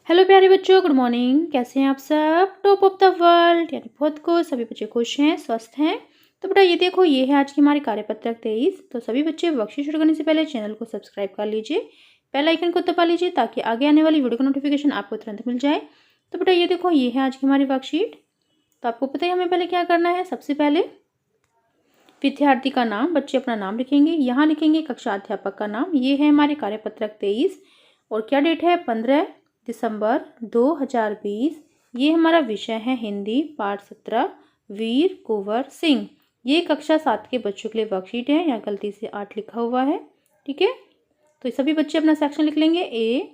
Hello प्यारे बच्चों, good morning. कैसे हैं आप सब? टॉप ऑफ द वर्ल्ड यानी बहुत खुश, सभी बच्चे खुश हैं, स्वस्थ हैं। तो बेटा ये देखो, ये है आज की हमारी कार्यपत्रक 23। तो सभी बच्चे वर्कशीट शुरू करने से पहले चैनल को सब्सक्राइब कर लीजिए, बेल आइकन को दबा लीजिए ताकि आगे आने वाली वीडियो का नोटिफिकेशन आपको तुरंत मिल जाए। तो बेटा ये देखो, ये है आज की हमारी वर्कशीट। तो आपको पता है हमें पहले क्या करना है। सबसे पहले विद्यार्थी का नाम, बच्चे अपना नाम लिखेंगे, यहाँ लिखेंगे कक्षा अध्यापक का नाम। ये है हमारी कार्यपत्रक 23 और क्या डेट है? 15 दिसंबर 2020। ये हमारा विषय है हिंदी, पाठ 17, वीर कुंवर सिंह। ये कक्षा 7 के बच्चों के लिए वर्कशीट है। यहाँ गलती से 8 लिखा हुआ है, ठीक है। तो सभी बच्चे अपना सेक्शन लिख लेंगे, ए,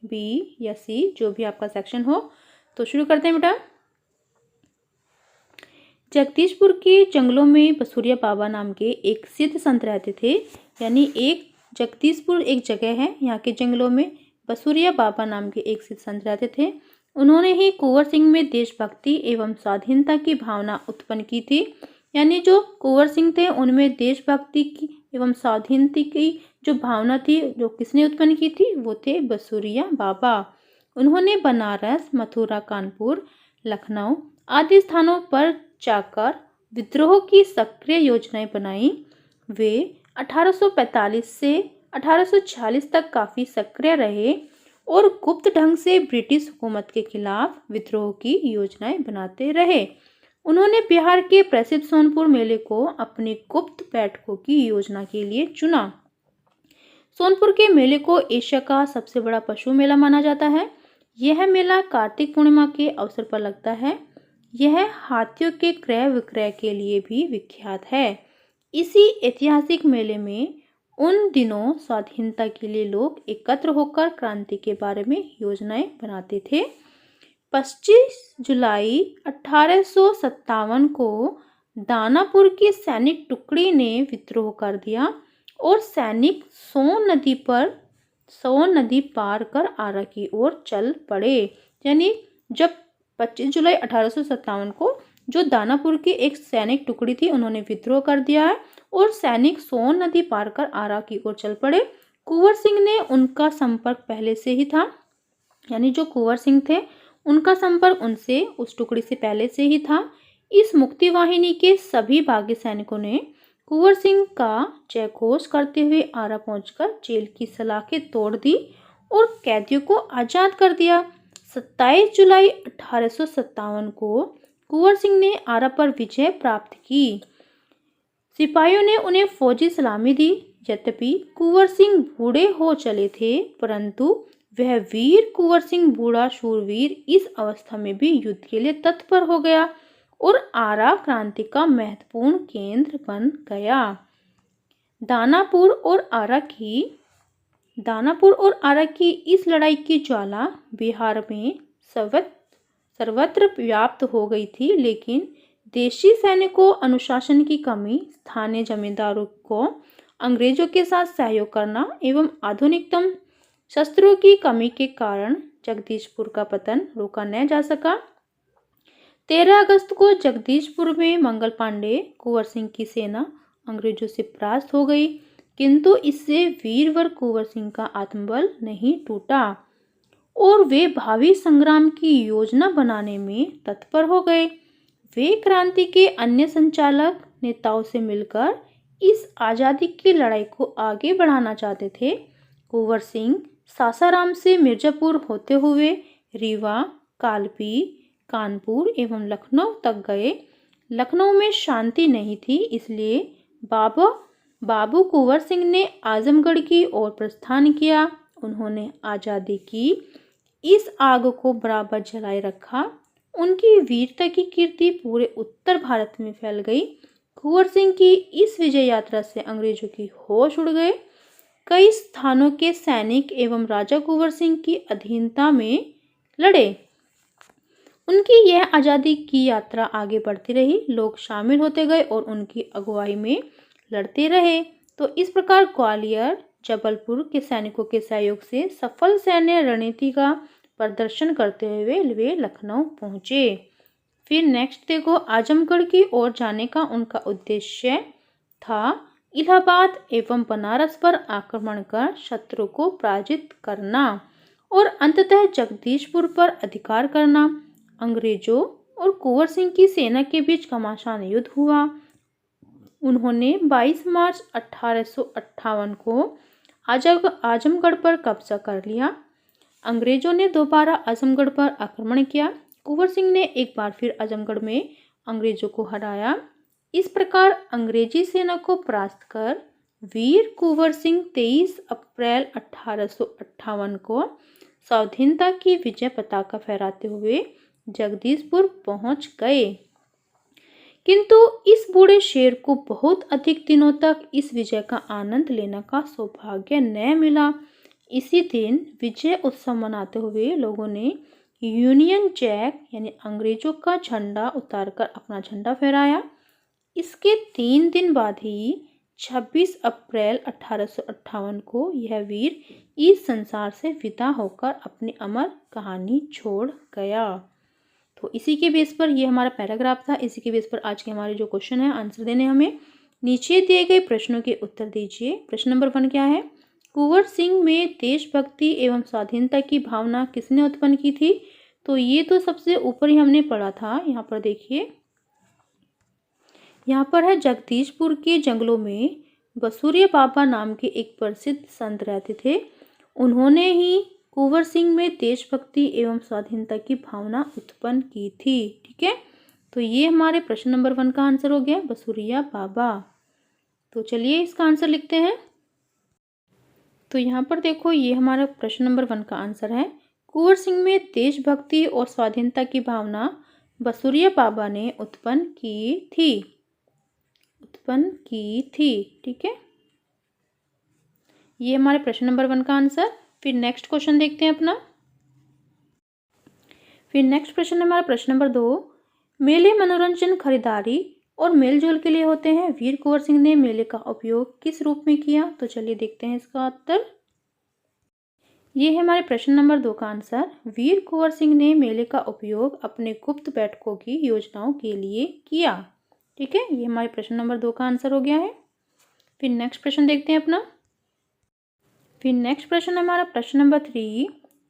बी या सी, जो भी आपका सेक्शन हो। तो शुरू करते हैं बेटा। जगदीशपुर के जंगलों में बसूरिया बाबा नाम के एक सिद्ध संत रहते थे। यानी एक जगदीशपुर एक जगह है, यहाँ के जंगलों में बसूरिया बाबा नाम के एक सिद्ध संत रहते थे। उन्होंने ही कुंवर सिंह में देशभक्ति एवं स्वाधीनता की भावना उत्पन्न की थी। यानी जो कुंवर सिंह थे उनमें देशभक्ति की एवं स्वाधीनता की जो भावना थी, जो किसने उत्पन्न की थी? वो थे बसूरिया बाबा। उन्होंने बनारस, मथुरा, कानपुर, लखनऊ आदि स्थानों पर जाकर विद्रोह की सक्रिय योजनाएं बनाई। वे 1845 से 1846 तक काफी सक्रिय रहे और गुप्त ढंग से ब्रिटिश हुकूमत के खिलाफ विद्रोह की योजनाएं बनाते रहे। उन्होंने बिहार के प्रसिद्ध सोनपुर मेले को अपनी गुप्त बैठकों की योजना के लिए चुना। सोनपुर के मेले को एशिया का सबसे बड़ा पशु मेला माना जाता है। यह मेला कार्तिक पूर्णिमा के अवसर पर लगता है। यह हाथियों के क्रय विक्रय के लिए भी विख्यात है। इसी ऐतिहासिक मेले में उन दिनों स्वाधीनता के लिए लोग एकत्र होकर क्रांति के बारे में योजनाएं बनाते थे। 25 जुलाई 1857 को दानापुर की सैनिक टुकड़ी ने विद्रोह कर दिया और सैनिक सोन नदी पार कर आरा की ओर चल पड़े। यानी जब 25 जुलाई 1857 को जो दानापुर की एक सैनिक टुकड़ी थी, उन्होंने विद्रोह कर दिया है और सैनिक सोन नदी पार कर आरा की ओर चल पड़े। कुंवर सिंह ने उनका संपर्क पहले से ही था। यानी जो कुंवर सिंह थे उनका संपर्क उनसे, उस टुकड़ी से पहले से ही था। इस मुक्ति वाहिनी के सभी बागी सैनिकों ने कुंवर सिंह का जयघोष करते हुए आरा पहुंचकर जेल की सलाखें तोड़ दी और कैदियों को आजाद कर दिया। 27 जुलाई 1857 को कुंवर सिंह ने आरा पर विजय प्राप्त की। सिपाहियों ने उन्हें फौजी सलामी दी। यद्यपि कुंवर सिंह बूढ़े हो चले थे, परंतु वह वीर कुंवर सिंह बूढ़ा शूरवीर इस अवस्था में भी युद्ध के लिए तत्पर हो गया और आरा क्रांति का महत्वपूर्ण केंद्र बन गया। दानापुर और आरा की इस लड़ाई की ज्वाला बिहार में सर्वत्र व्याप्त हो गई थी, लेकिन देशी सैनिकों, अनुशासन की कमी, स्थानीय जमींदारों को अंग्रेजों के साथ सहयोग करना एवं आधुनिकतम शस्त्रों की कमी के कारण जगदीशपुर का पतन रोका न जा सका। 13 अगस्त को जगदीशपुर में मंगल पांडे कुंवर सिंह की सेना अंग्रेजों से परास्त हो गई, किंतु इससे वीरवर कुंवर सिंह का आत्मबल नहीं टूटा और वे भावी संग्राम की योजना बनाने में तत्पर हो गए। वे क्रांति के अन्य संचालक नेताओं से मिलकर इस आज़ादी की लड़ाई को आगे बढ़ाना चाहते थे। कुंवर सिंह सासाराम से मिर्जापुर होते हुए रीवा, कालपी, कानपुर एवं लखनऊ तक गए। लखनऊ में शांति नहीं थी, इसलिए बाबू कुंवर सिंह ने आजमगढ़ की ओर प्रस्थान किया। उन्होंने आज़ादी की इस आग को बराबर जलाए रखा। उनकी वीरता की कीर्ति पूरे उत्तर भारत में फैल गई। कुंवर सिंह की इस विजय यात्रा से अंग्रेजों की होश उड़ गए। कई स्थानों के सैनिक एवं राजा कुंवर सिंह की अधीनता में लड़े। उनकी यह आज़ादी की यात्रा आगे बढ़ती रही। लोग शामिल होते गए और उनकी अगुवाई में लड़ते रहे। तो इस प्रकार ग्वालियर, जबलपुर के सैनिकों के सहयोग से सफल सैन्य रणनीति का प्रदर्शन करते हुए वे लखनऊ पहुंचे। फिर नेक्स्ट देखो, आजमगढ़ की ओर जाने का उनका उद्देश्य था इलाहाबाद एवं बनारस पर आक्रमण कर शत्रु को पराजित करना और अंततः जगदीशपुर पर अधिकार करना। अंग्रेजों और कुंवर सिंह की सेना के बीच घमासान युद्ध हुआ। उन्होंने 22 मार्च 1858 को आजमगढ़ पर कब्जा कर लिया। अंग्रेजों ने दोबारा आजमगढ़ पर आक्रमण किया। कुंवर सिंह ने एक बार फिर आजमगढ़ में अंग्रेजों को हराया। इस प्रकार अंग्रेजी सेना को परास्त कर वीर कुंवर सिंह 23 अप्रैल 1858 को स्वाधीनता की विजय पताका फहराते हुए जगदीशपुर पहुंच गए। किंतु इस बूढ़े शेर को बहुत अधिक दिनों तक इस विजय का आनंद लेने का सौभाग्य न मिला। इसी दिन विजय उत्सव मनाते हुए लोगों ने यूनियन जैक यानी अंग्रेजों का झंडा उतारकर अपना झंडा फहराया। इसके 3 दिन बाद ही 26 अप्रैल 1858 को यह वीर इस संसार से विदा होकर अपनी अमर कहानी छोड़ गया। तो इसी के बेस पर ये हमारा पैराग्राफ था। इसी के बेस पर आज के हमारे जो क्वेश्चन है आंसर देने हमें। नीचे दिए गए प्रश्नों के उत्तर दीजिए। प्रश्न नंबर 1 क्या है? कुंवर सिंह में देशभक्ति एवं स्वाधीनता की भावना किसने उत्पन्न की थी? तो ये तो सबसे ऊपर ही हमने पढ़ा था। यहाँ पर देखिए, यहाँ पर है जगदीशपुर के जंगलों में बसुरिया बाबा नाम के एक प्रसिद्ध संत रहते थे। उन्होंने ही कुंवर सिंह में देशभक्ति एवं स्वाधीनता की भावना उत्पन्न की थी। ठीक है, तो ये हमारे प्रश्न नंबर 1 का आंसर हो गया, बसुरिया बाबा। तो चलिए इसका आंसर लिखते हैं। तो यहाँ पर देखो, ये हमारा प्रश्न नंबर 1 का आंसर है। कुंवर सिंह में देशभक्ति और स्वाधीनता की भावना बसुरिया बाबा ने उत्पन्न की थी। ठीक है, ये हमारे प्रश्न नंबर 1 का आंसर। फिर नेक्स्ट क्वेश्चन देखते हैं अपना। फिर नेक्स्ट प्रश्न हमारा प्रश्न नंबर 2। मेले मनोरंजन, खरीदारी और मेलजोल के लिए होते हैं। वीर कुंवर सिंह ने मेले का उपयोग किस रूप में किया? तो चलिए देखते हैं इसका उत्तर। ये है हमारे प्रश्न नंबर 2 का आंसर। वीर कुंवर सिंह ने मेले का उपयोग अपने गुप्त बैठकों की योजनाओं के लिए किया। ठीक है, ये हमारे प्रश्न नंबर 2 का आंसर हो गया है। फिर नेक्स्ट प्रश्न देखते हैं अपना। फिर नेक्स्ट प्रश्न हमारा प्रश्न नंबर 3।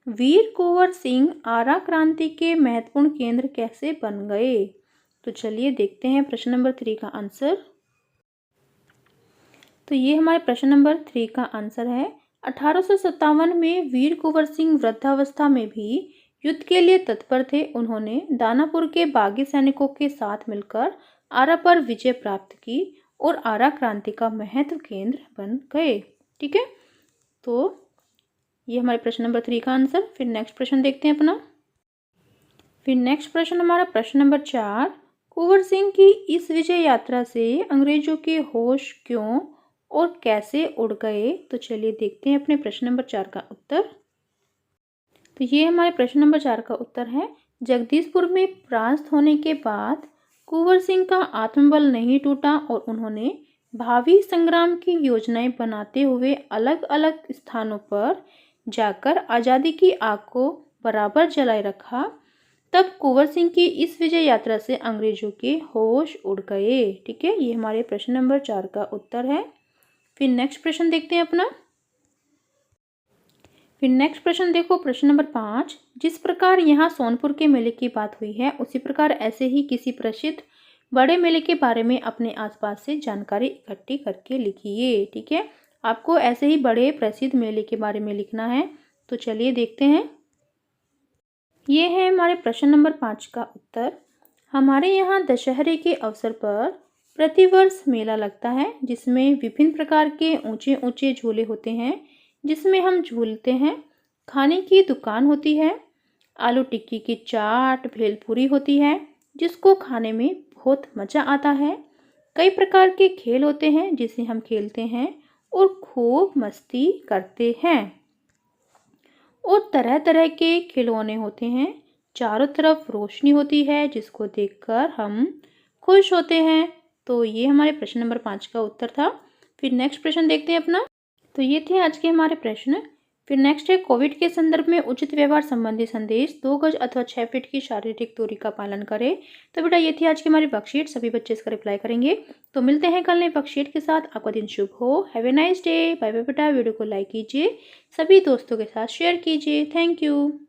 वीर कुंवर सिंह आरा क्रांति के महत्वपूर्ण केंद्र कैसे बन गए? तो चलिए देखते हैं प्रश्न नंबर 3 का आंसर। तो ये हमारे प्रश्न नंबर 3 का आंसर है। 1857 में वीर कुंवर सिंह वृद्धावस्था में भी युद्ध के लिए तत्पर थे। उन्होंने दानापुर के बागी सैनिकों के साथ मिलकर आरा पर विजय प्राप्त की और आरा क्रांति का महत्व केंद्र बन गए। ठीक है, तो ये हमारे प्रश्न नंबर 3 का आंसर। फिर नेक्स्ट प्रश्न देखते हैं अपना। फिर नेक्स्ट प्रश्न हमारा प्रश्न नंबर 4। कुंवर सिंह की इस विजय यात्रा से अंग्रेजों के होश क्यों और कैसे उड़ गए? तो चलिए देखते हैं अपने प्रश्न नंबर 4 का उत्तर। तो ये हमारे प्रश्न नंबर 4 का उत्तर है। जगदीशपुर में परास्त होने के बाद कुंवर सिंह का आत्मबल नहीं टूटा और उन्होंने भावी संग्राम की योजनाएं बनाते हुए अलग अलग स्थानों पर जाकर आज़ादी की आग को बराबर जलाए रखा। तब कुंवर सिंह की इस विजय यात्रा से अंग्रेजों के होश उड़ गए। ठीक है, ये हमारे प्रश्न नंबर 4 का उत्तर है। फिर नेक्स्ट प्रश्न देखते हैं अपना। फिर नेक्स्ट प्रश्न देखो, प्रश्न नंबर 5। जिस प्रकार यहाँ सोनपुर के मेले की बात हुई है, उसी प्रकार ऐसे ही किसी प्रसिद्ध बड़े मेले के बारे में अपने आसपास से जानकारी इकट्ठी करके लिखिए। ठीक है, आपको ऐसे ही बड़े प्रसिद्ध मेले के बारे में लिखना है। तो चलिए देखते हैं। ये है हमारे प्रश्न नंबर 5 का उत्तर। हमारे यहाँ दशहरे के अवसर पर प्रतिवर्ष मेला लगता है, जिसमें विभिन्न प्रकार के ऊंचे ऊंचे झूले होते हैं, जिसमें हम झूलते हैं। खाने की दुकान होती है, आलू टिक्की की चाट, भेलपूरी होती है, जिसको खाने में बहुत मज़ा आता है। कई प्रकार के खेल होते हैं जिसे हम खेलते हैं और खूब मस्ती करते हैं। और तरह तरह के खिलौने होते हैं। चारों तरफ रोशनी होती है जिसको देखकर हम खुश होते हैं। तो ये हमारे प्रश्न नंबर 5 का उत्तर था। फिर नेक्स्ट प्रश्न देखते हैं अपना। तो ये थे आज के हमारे प्रश्न। फिर नेक्स्ट है कोविड के संदर्भ में उचित व्यवहार संबंधी संदेश, 2 गज अथवा 6 फीट की शारीरिक दूरी का पालन करें। तो बेटा ये थी आज की हमारी वर्कशीट, सभी बच्चे इसका रिप्लाई करेंगे। तो मिलते हैं कल नई वर्कशीट के साथ। आपका दिन शुभ हो। Have a nice day. Bye bye बेटा। वीडियो को लाइक कीजिए, सभी दोस्तों के साथ शेयर कीजिए। Thank you.